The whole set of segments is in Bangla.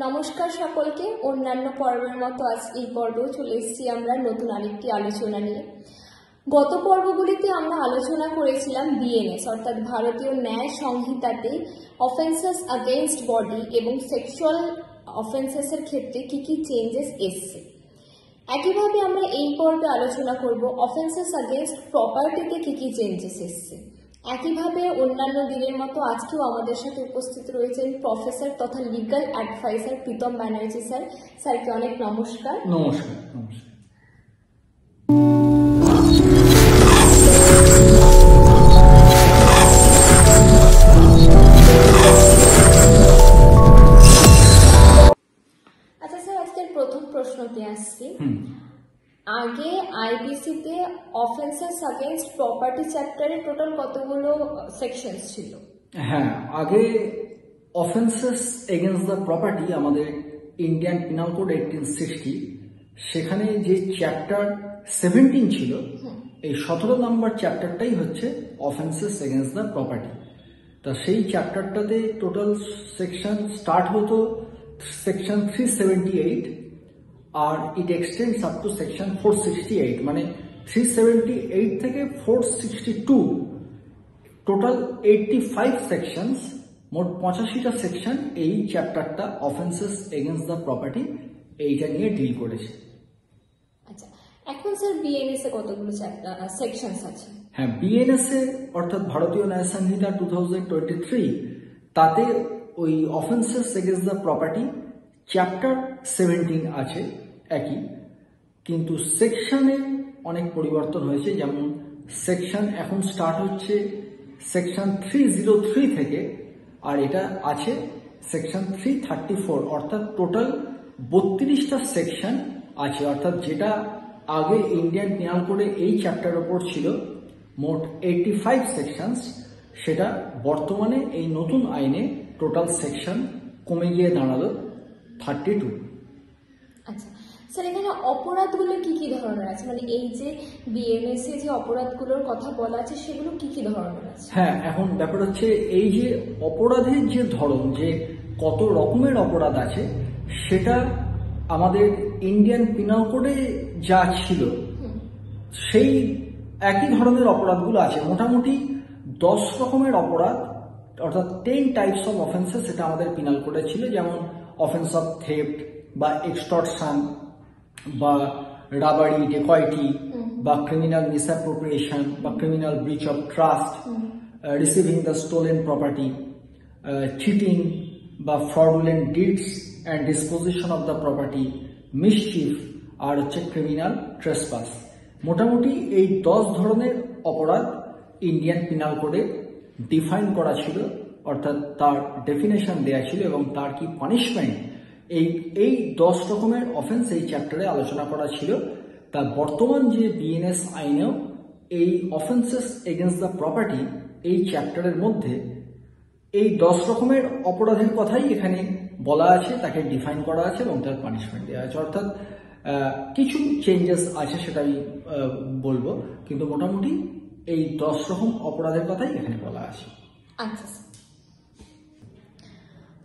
নমস্কার সকলকে। অন্যান্য পর্বের মতো আজ এই পর্বেও চলে এসেছি আমরা নতুন আরেকটি আলোচনা নিয়ে। গত পর্বগুলিতে আমরা আলোচনা করেছিলাম বিএনএস অর্থাৎ ভারতীয় ন্যায় সংহিতাতে অফেন্সেস আগেইনস্ট বডি এবং সেক্সুয়াল অফেন্সেসের ক্ষেত্রে কি কি চেঞ্জেস এসছে। একইভাবে আমরা এই পর্বে আলোচনা করব অফেন্সেস আগেইনস্ট প্রপার্টিতে কি কি চেঞ্জেস এসছে। একইভাবে অন্যান্য দিনের মতো আজকেও আমাদের সাথে উপস্থিত রয়েছেন প্রফেসর তথা legal adviser Pritam Banerjee sir. স্যারকে অনেক নমস্কার। নমস্কার। আচ্ছা স্যার, আজকের প্রথম প্রশ্নতে আসছি। আগে আইপিসিতে অফেন্সেস আগেইনস্ট প্রপার্টি চ্যাপ্টারে টোটাল কতগুলো সেকশনস ছিল? হ্যাঁ, আগে অফেন্সেস এগেইনস্ট দ্য প্রপার্টি আমাদের ইন্ডিয়ান পিনাল কোড 1860 সেখানে যে চ্যাপ্টার 17 ছিল, এই 17 নম্বর চ্যাপ্টারটাই হচ্ছে অফেন্সেস এগেইনস্ট দ্য প্রপার্টি। তা সেই চ্যাপ্টারটাতে টোটাল সেকশন স্টার্ট হতো সেকশন 378 আর it extends up to section 468, মানে 378 থেকে 462 টোটাল 85 সেকশনস, মোট 85টা সেকশন এই চ্যাপ্টারটা অফেন্সেস এগেইনস্ট দ্য প্রপার্টি এইটা নিয়ে ডিল করেছে। আচ্ছা, এখন স্যার বিএনএস এ কতগুলো সেকশনস আছে? হ্যাঁ, বিএনএস এ অর্থাৎ ভারতীয় ন্যায় সংহিতা 2023 তাতে ওই offences against the property chapter 17 আছে একই, কিন্তু সেকশনে অনেক পরিবর্তন হয়েছে। যেমন সেকশন এখন স্টার্ট হচ্ছে সেকশন 303 থেকে, আর এটা আছে সেকশন 334, অর্থাৎ টোটাল 32টা সেকশন আছে। অর্থাৎ যেটা আগে ইন্ডিয়ান পিনাল কোডে এই চ্যাপ্টারের ওপর ছিল মোট 85 সেকশনস, সেটা বর্তমানে এই নতুন আইনে টোটাল সেকশন কমে গিয়ে দাঁড়ালো 32। আচ্ছা স্যার, এখানে অপরাধগুলো কি কি ধরনের আছে? মানে এই যে বিএনএস এ যে অপরাধগুলোর কথা বলা আছে সেগুলো কি কি ধরনের আছে? হ্যাঁ, এখন ব্যাপার হচ্ছে এই যে অপরাধের যে ধরন, যে কত রকমের অপরাধ আছে, সেটা আমাদের ইন্ডিয়ান পিনাল কোডে যা ছিল সেই একই ধরনের অপরাধগুলো আছে। মোটামুটি 10 রকমের অপরাধ, অর্থাৎ 10 টাইপস অফ অফেন্সেস সেটা আমাদের পিনাল কোডে ছিল। যেমন অফেন্স অফ থেফট বা এক্সটর্শন বা রাবারি ডেকয়েটি বা ক্রিমিনাল মিসঅ্যাপ্রোপ্রিয়েশন বা criminal breach of trust, receiving the stolen property, cheating বা fraudulent deeds and disposition of the property, mischief, আর হচ্ছে ক্রিমিনাল ট্রেসপাস। মোটামুটি এই 10 ধরনের অপরাধ ইন্ডিয়ান পিনাল কোডে ডিফাইন করা ছিল, অর্থাৎ তার ডেফিনেশন দেয়া ছিল এবং তার কি পানিশমেন্ট, এই 10 রকমের অফেন্স এই চ্যাপ্টারে আলোচনা করা ছিল। তা বর্তমান যে বিএনএস আইনেও এই অফেন্সেস এগেইনস্ট দ্য প্রপার্টি এই চ্যাপ্টারের মধ্যে এই 10 রকমের অপরাধের কথাই এখানে বলা আছে, তাকে ডিফাইন করা আছে এবং তার পানিশমেন্ট দেওয়া আছে। অর্থাৎ কিছু চেঞ্জেস আছে সেটা আমি বলবো, কিন্তু মোটামুটি এই 10 রকম অপরাধের কথাই এখানে বলা আছে। আচ্ছা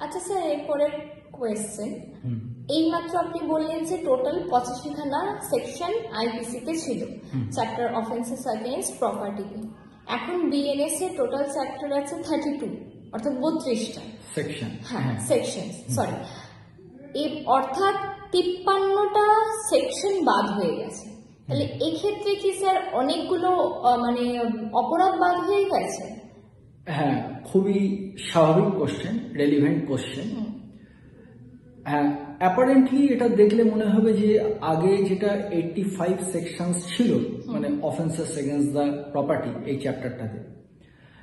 আচ্ছা স্যার, এরপরের কোয়েশ্চেন, এইমাত্র আপনি বললেন যে টোটাল 85খানা সেকশন আইপিসিতে ছিল চ্যাপ্টার অফেন্সেস আগেইনস্ট প্রপার্টিতে। এখন বিএনএস এর টোটাল চ্যাপ্টার আছে 32, অর্থাৎ 32টা সেকশন। হ্যাঁ, সেকশন, সরি, অর্থাৎ 53টা সেকশন বাদ হয়ে গেছে। তাহলে এক্ষেত্রে কি স্যার অনেকগুলো মানে অপরাধ বাদ হয়ে গেছে? হ্যাঁ, খুবই স্বাভাবিক কোশ্চেন, রেলিভেন্ট কোশ্চেন। হ্যাঁ, অ্যাপারেন্টলি এটা দেখলে মনে হবে যে আগে যেটা 85 সেকশনস ছিল মানে অফেন্সেস এগেইনস্ট দ্য প্রপার্টি এই চ্যাপ্টারটাতে,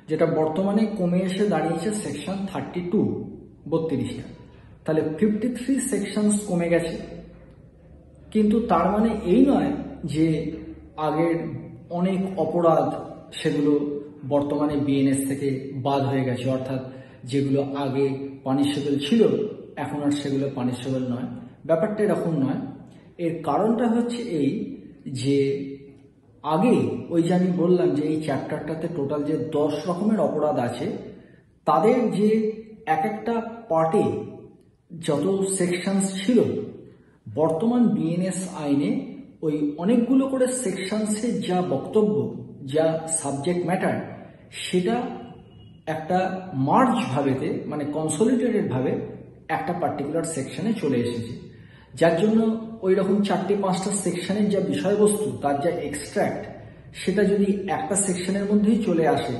যেটা বর্তমানে কমে এসে দাঁড়িয়েছে সেকশন 32, 32টা। তাহলে 53 সেকশনস কমে গেছে। কিন্তু তার মানে এই নয় যে আগের অনেক অপরাধ সেগুলো বর্তমানে বিএনএস থেকে বাদ হয়ে গেছে, অর্থাৎ যেগুলো আগে পানিশেবল ছিল এখন আর সেগুলো পানিশেবল নয়। ব্যাপারটা এরকম নয়। এর কারণটা হচ্ছে এই যে আগে ওই যে আমি বললাম যে এই চ্যাপ্টারটাতে টোটাল যে 10 রকমের অপরাধ আছে, তাদের যে এক একটা পার্টে যত সেকশনস ছিল, বর্তমান বিএনএস আইনে ওই অনেকগুলো করে সেকশনসের যা বক্তব্য, যা সাবজেক্ট ম্যাটার, সেটা একটা মার্জ ভাবেতে, মানে কনসলিডেটেড ভাবে একটা পার্টিকুলার সেকশনে চলে এসেছে। যার জন্য ওই রকম 4-5টা সেকশনের যা বিষয়বস্তু, তার যা এক্সট্র্যাক্ট, সেটা যদি একটা সেকশনের মধ্যেই চলে আসে,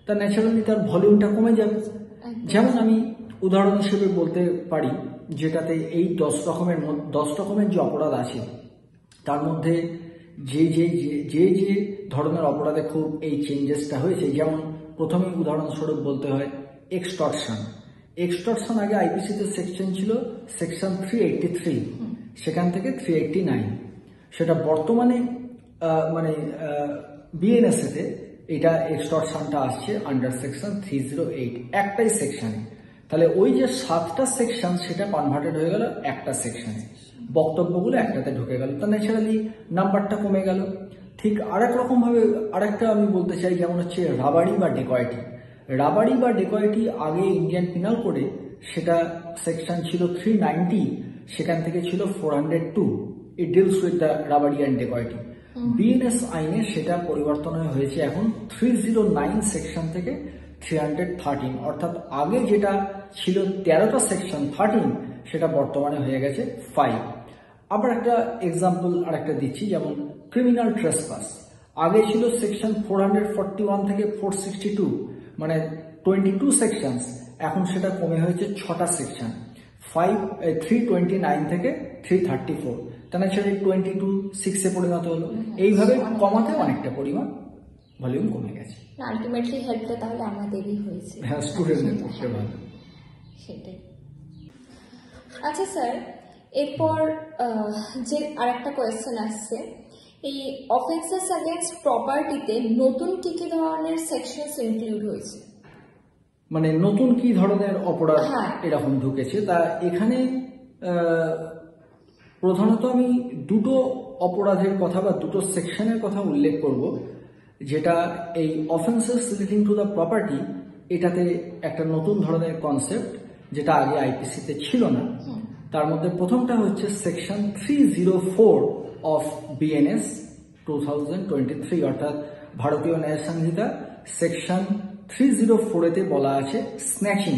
তা ন্যাচারালি তার ভলিউমটা কমে যাবে। যেমন আমি উদাহরণ হিসেবে বলতে পারি, যেটাতে এই 10 রকমের যে অপরাধ আছে, তার মধ্যে যে যে যে যে ধরনের অপরাধে খুব এই চেঞ্জেসটা হয়েছে, যেমন প্রথমে উদাহরণস্বরূপ বলতে হয় এক্সটর্শন। এক্সটর্শন আগে আইপিসিতে সেকশন ছিল সেকশন 383, সেখান থেকে 389। সেটা বর্তমানে মানে বিএনএসএতে এটা এক্সটর্শনটা আসছে আন্ডার সেকশন 308, একটাই সেকশনে। তাহলে ওই যে 7টা সেকশন, সেটা কনভার্টেড হয়ে গেল একটা সেকশনে, বক্তব্যগুলো একটাতে ঢুকে গেল, তা ন্যাচারালি নাম্বারটা কমে গেল। ঠিক আরেক রকম ভাবে আরেকটা আমি বলতে চাই, যেমন হচ্ছে রাবারি বা ডেকয়েটি। রাবারি বা ডেকয়েটি আগে ইন্ডিয়ান পিনাল কোডে সেটা সেকশন ছিল 390, সেখান থেকে ছিল 402। It deals with the robbery and dacoity. BNS আইনে সেটা পরিবর্তন হয়েছে এখন 309 সেকশন থেকে 313, অর্থাৎ আগে যেটা ছিল 13টা সেকশন 13, সেটা বর্তমানে হয়ে গেছে 5। আবার একটা এক্সাম্পল আরেকটা দিচ্ছি, যেমন ক্রিমিনাল ট্রেসপাস। আগে ছিল সেকশন 441 থেকে 462, মানে 22 সেকশনস, এখন সেটা কমে হয়েছে 6টা সেকশন, 329 থেকে 334। তাহলে সেটা 22(6) পরিণত হলো। এইভাবে কমাতে অনেকটা পরিমাণ ভলিউম কমে গেছে। আলটিমেটলি হেল্পটা তাহলে আমাদেরই হয়েছে। হ্যাঁ, স্টুডেন্টদের পক্ষে ভালো। সেটাই। আচ্ছা স্যার, এরপর যে আরেকটা কোয়েশ্চেন আসছে, এই অফেন্সেস অ্যাগেইনস্ট প্রপার্টিতে নতুন কি কি ধরনের সেকশনস ইনক্লুড হয়েছে? মানে নতুন কি ধরনের অপরাধ হ্যাঁ। এরকম ঢুকেছে, তা এখানে প্রধানত আমি দুটো অপরাধের কথা বা দুটো সেকশনের কথা উল্লেখ করব, যেটা এই offences relating to the property, এটাতে একটা নতুন ধরনের কনসেপ্ট, যেটা আগে আইপিসিতে ছিল না। তার মধ্যে প্রথমটা হচ্ছে সেকশন 304 অফ বিএনএস 2023, অর্থাৎ ভারতীয় ন্যায় সংহিতা সেকশন 304-তে বলা আছে স্ন্যাচিং।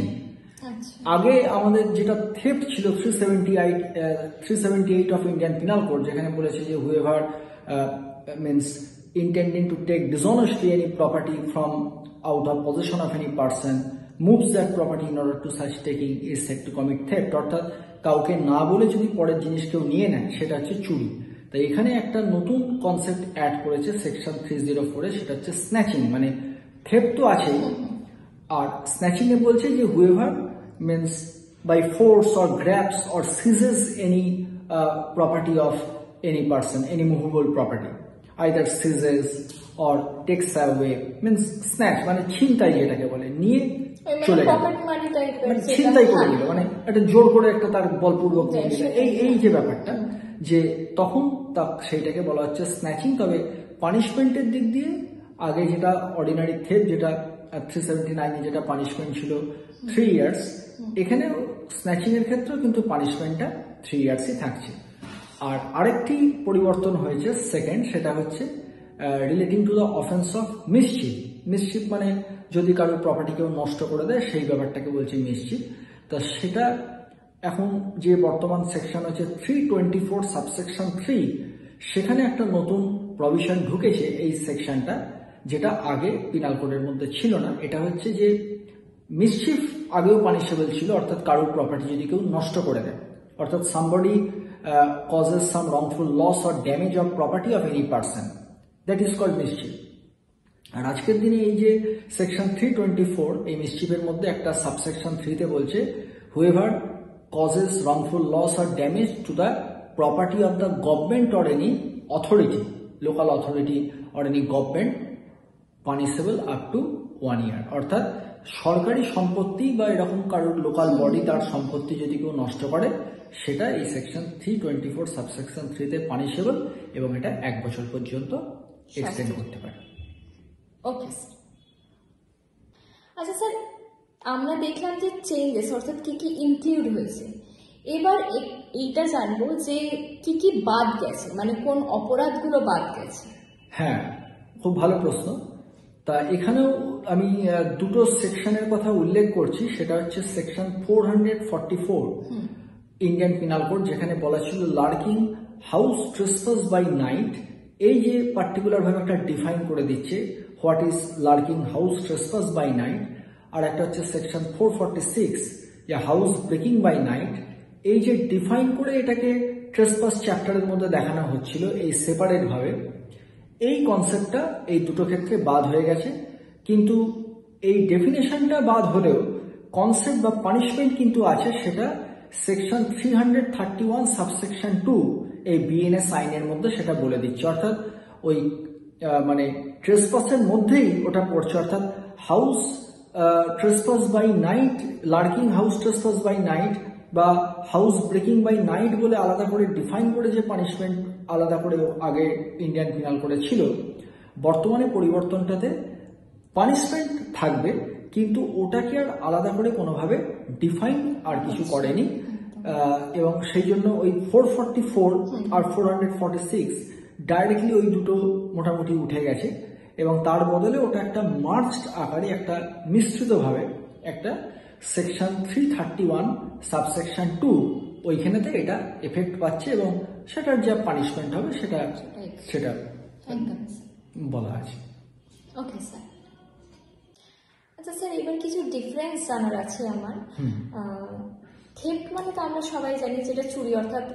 আগে আমাদের যেটা থেফট ছিল 378 অফ ইন্ডিয়ান পিনাল কোড, যেখানে বলেছে যে whoever means intending to take dishonestly any property from out of possession of any person moves that property in order to such taking is said to commit theft, অর্থাৎ কাউকে না বলে যদি পরের জিনিস কেউ নিয়ে নেয়, সেটা হচ্ছে চুরি। তাই এখানে একটা নতুন কনসেপ্ট অ্যাড করেছে সেকশন 304-এ, সেটা হচ্ছে স্ন্যাচিং। মানে থেফট তো আছেই, আর স্ন্যাচিং এ বলছে যে whoever means by force or grabs or seizes any property of any person, any movable property, either seizes or takes away, means snatch, মানে ছিনতাই যেটাকে বলে, নিয়ে চলে গেল, মানে ছিনতাই করে দিল, মানে একটা জোর করে একটা তার বলপূর্বক নিয়ে দিল। এই যে ব্যাপারটা, যে তখন সেইটাকে বলা হচ্ছে স্ন্যাচিং। তবে পানিশমেন্টের দিক দিয়ে আগে যেটা অর্ডিনারি থেফট, যেটা 379-এ যেটা পানিশমেন্ট ছিল 3 ইয়ার্স, এখানে স্ন্যাচিং এর ক্ষেত্রেও কিন্তু পানিশমেন্টটা 3 ইয়ার্সই থাকছে। আর আরেকটি পরিবর্তন হয়েছে সেকেন্ড, সেটা হচ্ছে relating to the offence of mischief. Mischief মানে যদি কারো প্রপার্টি কেউ নষ্ট করে দেয়, সেই ব্যাপারটাকে বলছে মিসচিফ। তা সেটা এখন যে বর্তমান সেকশন হচ্ছে 324 সাবসেকশন 3, সেখানে একটা নতুন প্রভিশন ঢুকেছে এই সেকশনটা, যেটা আগে পিনাল কোডের মধ্যে ছিল না। এটা হচ্ছে যে মিসচিফ আগেও পানিশেবল ছিল, অর্থাৎ কারোর প্রপার্টি যদি কেউ নষ্ট করে দেয়, অর্থাৎ somebody causes some wrongful loss or damage of property of any person, that is called mischief. আর আজকের দিনে এই যে সেকশন 324, এই মিসচিফের মধ্যে একটা সাবসেকশন 3-তে বলছে whoever causes wrongful loss or damage to the property of the government or any authority, local authority or any government, punishable up to 1 year, অর্থাৎ সরকারি সম্পত্তি বা এরকম কারোর লোকাল বডি, তার সম্পত্তি যদি কেউ নষ্ট করে, সেটা এই সেকশন 324 সাবসেকশন 3-তে পানিশেবল, এবং এটা 1 বছর পর্যন্ত এক্সটেন্ড করতে পারে। ওকে। আচ্ছা স্যার, আমরা দেখলাম যে চেঞ্জেস, অর্থাৎ কি কি ইনক্লুড হয়েছে, এবার এইটা জানবো যে কি কি বাদ গেছে, মানে কোন অপরাধগুলো বাদ গেছে। হ্যাঁ, খুব ভালো প্রশ্ন। তা এখানেও আমি দুটো সেকশনের কথা উল্লেখ করছি। সেটা হচ্ছে সেকশন 444 ইন্ডিয়ান পিনাল কোড, যেখানে বলা ছিল lurking house trespass by night. এই যে পার্টিকুলার ভাবে একটা ডিফাইন করে দিচ্ছে what is lurking house trespass by night. আর একটা হচ্ছে সেকশন 446 যে হাউস ব্রেকিং বাই নাইট। এই যে ডিফাইন করে এটাকে ট্রেসপাস চ্যাপ্টারের মধ্যে দেখানো হচ্ছিল এই সেপারেট ভাবে, এই কনসেপ্টটা এই দুটো ক্ষেত্রে বাদ হয়ে গেছে। কিন্তু এই ডেফিনেশনটা বাদ হলেও কনসেপ্ট বা পানিশমেন্ট কিন্তু আছে, সেটা সেকশন 331 সাবসেকশন 2 এই বিএনএস আইনের মধ্যে সেটা বলে দিচ্ছে। অর্থাৎ ওই মানে ট্রেসপাসের মধ্যেই ওটা পড়ছে। অর্থাৎ house trespass by night, lurking house trespass by night বা হাউস ব্রেকিং বাই নাইট বলে আলাদা করে ডিফাইন করে যে পানিশমেন্ট আলাদা করে আগে ইন্ডিয়ান পিনাল কোডে ছিল, বর্তমানে পরিবর্তনটাতে পানিশমেন্ট থাকবে, কিন্তু ওটাকে আর আলাদা করে কোনোভাবে ডিফাইন আর কিছু করেনি। এবং সেই জন্য ওই 444 আর 446 ডাইরেক্টলি ওই দুটো মোটামুটি উঠে গেছে এবং তার বদলে ওটা একটা মার্জড আকারে, একটা মিশ্রিতভাবে একটা সেকশন 331 সাবসেকশন 2 ওইখানেতে এটা এফেক্ট পাচ্ছে এবং সেটার যা পানিশমেন্ট হবে সেটা বলা আছে। Okay sir. আচ্ছা স্যার, এবার কিছু ডিফারেন্স জানার আছে আমার। থেফট মানে তো আমরা সবাই জানি যেটা চুরি, অর্থাৎ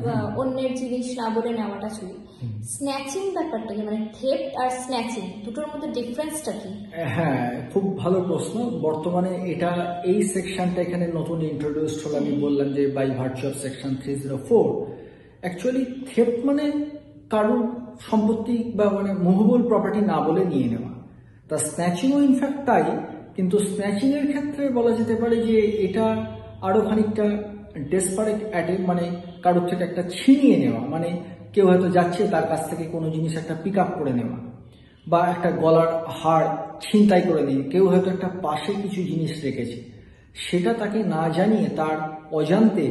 অন্যের জিনিস না বলে নেওয়াটা চুরি। স্ন্যাচিং ব্যাপারটা কি, মানে থেফট আর স্ন্যাচিং দুটোর মধ্যে ডিফারেন্সটা কি? হ্যাঁ, খুব ভালো প্রশ্ন। বর্তমানে এটা এই সেকশনটা এখানে নতুন ইন্ট্রোডিউসড হলো। আমি বললাম যে by virtue of section 304। Actually theft মানে কারোর সম্পত্তি বা মানে মুভেবল প্রপার্টি না বলে নিয়ে নেওয়া। তা স্ন্যাচিংও ইনফ্যাক্ট তাই, কিন্তু স্ন্যাচিং এর ক্ষেত্রে বলা যেতে পারে যে এটা আরো খানিকটা ডেসপারেট অ্যাটেম্প, মানে কারোর থেকে একটা ছিনিয়ে নেওয়া। মানে কেউ হয়তো যাচ্ছে, তার কাছ থেকে কোনো জিনিস একটা পিক আপ করে নেওয়া, বা একটা গলার হাড় ছিনতাই করে নিয়ে কেউ হয়তো একটা পাশে কিছু জিনিস রেখেছে, সেটা তাকে না জানিয়ে তার অজান্তে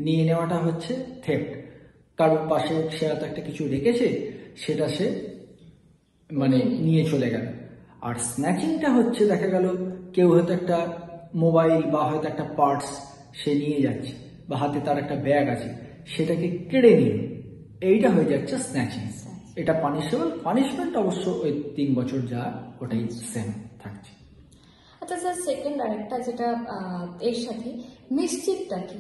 নিয়ে নেওয়াটা হচ্ছে থেফট। কারোর পাশে সে হয়তো একটা কিছু রেখেছে, সেটা সে মানে নিয়ে চলে গেল। আর স্ন্যাচিংটা হচ্ছে দেখা গেল কেউ হয়তো একটা মোবাইল বা হয়তো একটা পার্টস সে নিয়ে যাচ্ছে, বা হাতে তার একটা ব্যাগ আছে, সেটাকে কেড়ে নিল, এইটা হয়ে যাচ্ছে স্ন্যাচিং। এটা পানিশেবল। পানিশমেন্ট অবশ্য ওই 3 বছর যা ওটাই সেম থাকছে। আচ্ছা স্যার, সেকেন্ড আরেকটা যেটা এর সাথে মিসচিফটা কি?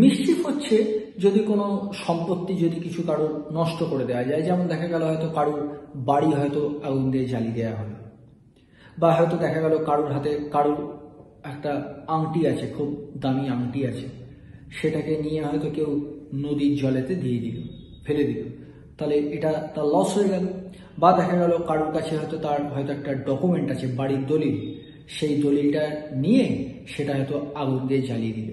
মিসচিফ হচ্ছে যদি কোনো সম্পত্তি যদি কিছু কারোর নষ্ট করে দেওয়া যায়, যেমন দেখা গেল হয়তো কারোর বাড়ি হয়তো আগুন দিয়ে জ্বালিয়ে দেওয়া হলো, বা হয়তো দেখা গেল কারোর হাতে কারোর একটা আংটি আছে, খুব দামি আংটি আছে, সেটাকে নিয়ে হয়তো কেউ নদীর জলেতে দিয়ে দিল, ফেলে দিল, তাহলে এটা তার লস হয়ে গেল। বা দেখা গেল কারোর কাছে হয়তো তার হয়তো একটা ডকুমেন্ট আছে, বাড়ির দলিল, সেই দলিলটা নিয়ে সেটা হয়তো আগুন দিয়ে জ্বালিয়ে দিল।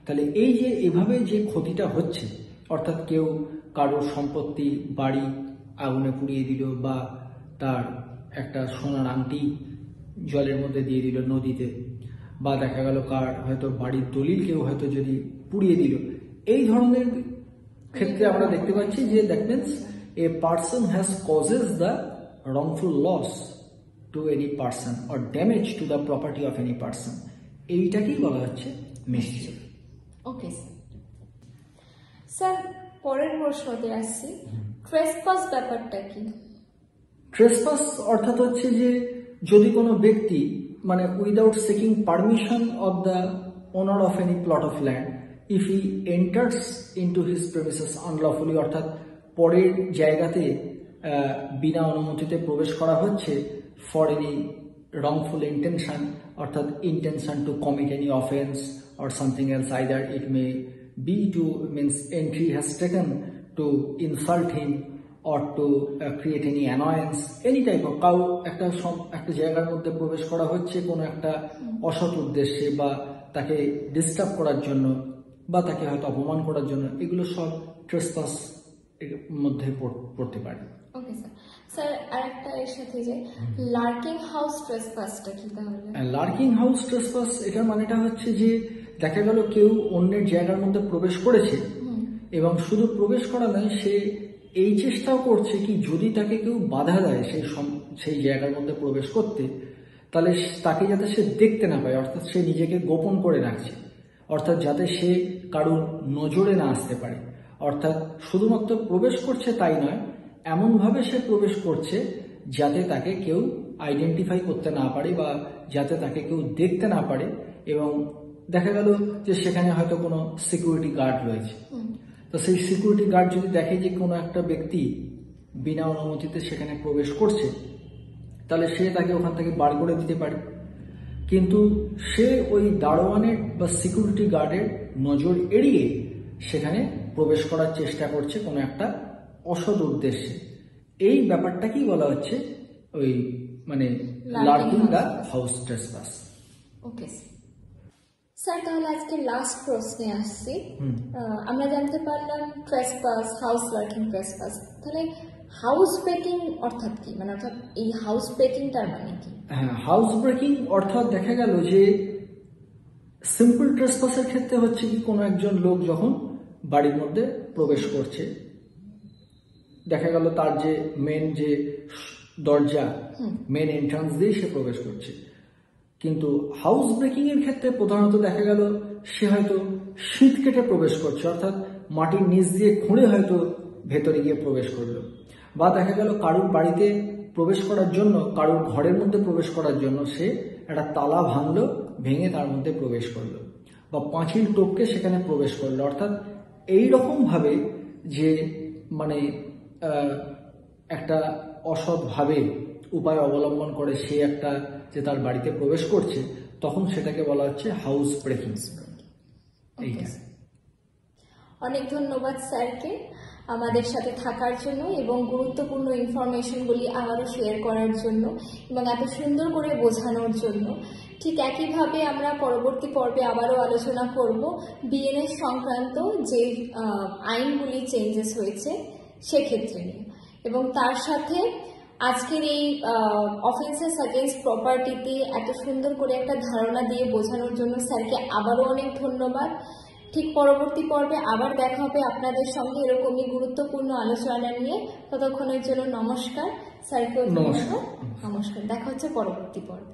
তাহলে এই যে এভাবে যে ক্ষতিটা হচ্ছে, অর্থাৎ কেউ কারোর সম্পত্তি বাড়ি আগুনে পুড়িয়ে দিল, বা তার একটা সোনার আংটি জলের মধ্যে দিয়ে দিল নদীতে, বা দেখা গেল কার হয়তো বাড়ির দলিল কেউ হয়তো যদি পুড়িয়ে দিল, এই ধরনের ক্ষেত্রে আমরা দেখতে পাচ্ছি যে that means a person has causes the wrongful loss to any person or damage to the property of any person, এইটাকেই বলা হচ্ছে মিসচিফ। ওকে স্যার, পরের প্রশ্নতে আসছি, ট্রেসপাস ব্যাপারটা কি? ট্রেসপাস অর্থাৎ হচ্ছে যে যদি কোনো ব্যক্তি মানে without seeking permission of the owner of any plot of land, if he enters into his premises unlawfully, অর্থাৎ পরের জায়গাতে বিনা অনুমতিতে প্রবেশ করা হচ্ছে, ফর এনি wrongful intention, অর্থাৎ intention to commit any offense or something else, either it may be to means entry has taken to insult him or to create any annoyance, any type of cow একটা জায়গার মধ্যে প্রবেশ করা হচ্ছে কোনো একটা অসৎ উদ্দেশ্যে, বা তাকে ডিস্টার্ব করার জন্য, বা তাকে হয়তো অপমান করার জন্য, এগুলো সব ট্রেসপাস এর মধ্যে পড়তে পারে। Okay sir. স্যার, আরেকটা এর সাথে যে লার্কিং হাউস ট্রেসপাসটা কি তাহলে? লার্কিং হাউস ট্রেসপাস এটার মানেটা হচ্ছে যে দেখা গেল কেউ অন্যের জায়গার মধ্যে প্রবেশ করেছে, এবং শুধু প্রবেশ করা নয়, সে এই চেষ্টাও করছে কি যদি তাকে কেউ বাধা দেয় সেই জায়গার মধ্যে প্রবেশ করতে, তাহলে তাকে যাতে সে দেখতে না পায়, অর্থাৎ সে নিজেকে গোপন করে রাখছে, অর্থাৎ যাতে সে কারোর নজরে না আসতে পারে। অর্থাৎ শুধুমাত্র প্রবেশ করছে তাই নয়, এমনভাবে সে প্রবেশ করছে যাতে তাকে কেউ আইডেন্টিফাই করতে না পারে বা যাতে তাকে কেউ দেখতে না পারে। এবং দেখা গেল যে সেখানে হয়তো কোনো সিকিউরিটি গার্ড রয়েছে, তো সেই সিকিউরিটি গার্ড যদি দেখে যে কোনো একটা ব্যক্তি বিনা অনুমতিতে সেখানে প্রবেশ করছে, তাহলে সে তাকে ওখান থেকে বার করে দিতে পারে। কিন্তু সে ওই দারোয়ানের বা সিকিউরিটি গার্ডের নজর এড়িয়ে সেখানে প্রবেশ করার চেষ্টা করছে কোনো একটা অসৎ উদ্দেশ্যে। এই ব্যাপারটাকেই বলা হচ্ছে ওই মানে lurking the house trespass. Okay sir, তাহলে আজকে লাস্ট প্রশ্নে আসছি। আমরা জানতে পারলাম ট্রেসপাস, হাউস লার্কিং, ট্রেসপাস। তাহলে হাউস ব্রেকিং অর্থাৎ কি, মানে অর্থাৎ এই হাউস ব্রেকিংটার মানে কি? হ্যাঁ, হাউস ব্রেকিং অর্থাৎ দেখা গেল যে সিম্পল ট্রেসপাসের ক্ষেত্রে হচ্ছে কি কোনো একজন লোক যখন বাড়ির মধ্যে প্রবেশ করছে, দেখা গেল তার যে মেন যে দরজা, মেন এন্ট্রান্স দিয়ে সে প্রবেশ করছে। কিন্তু হাউস ব্রেকিং এর ক্ষেত্রে প্রধানত দেখা গেল সে হয়তো শীত কেটে প্রবেশ করছে, অর্থাৎ মাটির নিচ দিয়ে খুঁড়ে হয়তো ভেতরে গিয়ে প্রবেশ করলো, বা দেখা গেল কারুর বাড়িতে প্রবেশ করার জন্য, কারুর ঘরের মধ্যে প্রবেশ করার জন্য সে একটা তালা ভাঙলো, ভেঙে তার মধ্যে প্রবেশ করলো, বা পাঁচিল টপকে সেখানে প্রবেশ করলো। অর্থাৎ এই রকম ভাবে যে মানে একটা অসৎ ভাবে উপায় অবলম্বন করে সে একটা যে তার বাড়িতে প্রবেশ করছে, তখন সেটাকে বলা হচ্ছে হাউস ব্রেকিং। এইটা। অনেক ধন্যবাদ স্যারকে আমাদের সাথে থাকার জন্য এবং গুরুত্বপূর্ণ ইনফরমেশনগুলি আবারও শেয়ার করার জন্য এবং এত সুন্দর করে বোঝানোর জন্য। ঠিক একইভাবে আমরা পরবর্তী পর্বে আবারও আলোচনা করব বিএনএস সংক্রান্ত যে আইনগুলি চেঞ্জেস হয়েছে সেক্ষেত্রে নিয়ে, এবং তার সাথে আজকের এই অফেন্সেস এগেইনস্ট প্রপার্টিতে এত সুন্দর করে একটা ধারণা দিয়ে বোঝানোর জন্য স্যারকে আবারও অনেক ধন্যবাদ। ঠিক পরবর্তী পর্বে আবার দেখা হবে আপনাদের সঙ্গে এরকমই গুরুত্বপূর্ণ আলোচনা নিয়ে। ততক্ষণের জন্য নমস্কার স্যারকেও ধন্যবাদ। নমস্কার, দেখা হচ্ছে পরবর্তী পর্বে।